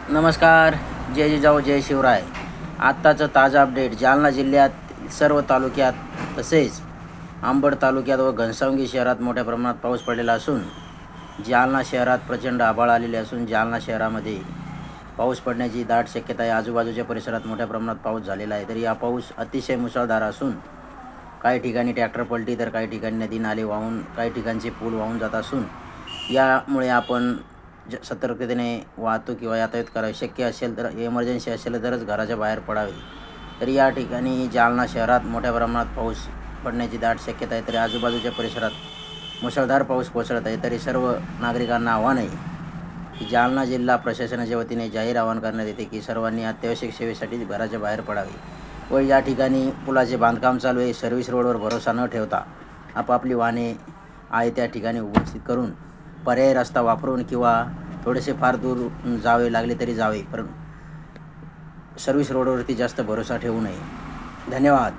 नमस्कार. जय जिजाऊ जय शिवराय. आत्ताचं ताजं अपडेट. जालना जिल्ह्यात सर्व तालुक्यात तसेच अंबड तालुक्यात व घनसावंगी शहरात मोठ्या प्रमाणात पाऊस पडलेला असून जालना शहरात प्रचंड आभाळ आलेले असून जालना शहरामध्ये पाऊस पडण्याची दाट शक्यता आहे. आजूबाजूच्या परिसरात मोठ्या प्रमाणात पाऊस झालेला आहे. तरी हा पाऊस अतिशय मुसळधार असून काही ठिकाणी ट्रॅक्टर पलटी तर काही ठिकाणी नदी नाले वाहून काही ठिकाणचे पूल वाहून जात असून यामुळे आपण सतर्कतेने वाहतूक किंवा यातायात करावे. शक्य असेल तर इमर्जन्सी असेल तरच घराच्या बाहेर पडावे. तरी या ठिकाणी जालना शहरात मोठ्या प्रमाणात पाऊस पडण्याची दाट शक्यता आहे. तरी आजूबाजूच्या परिसरात मुसळधार पाऊस कोसळत आहे. तरी सर्व नागरिकांना आव्हान आहे की जालना जिल्हा प्रशासनाच्या वतीने जाहीर आवाहन करण्यात येते की सर्वांनी अत्यावश्यक सेवेसाठी घराच्या बाहेर पडावे व या ठिकाणी पुलाचे बांधकाम चालू आहे. सर्व्हिस रोडवर भरोसा न ठेवता आपापली वाहने आहे त्या ठिकाणी उपस्थित करून पर्यायी रस्ता वापरून किंवा थोडेसे फार दूर जावे लागले तरी जावे, पण सर्व्हिस रोडवरती जास्त भरोसा ठेवू नये. धन्यवाद.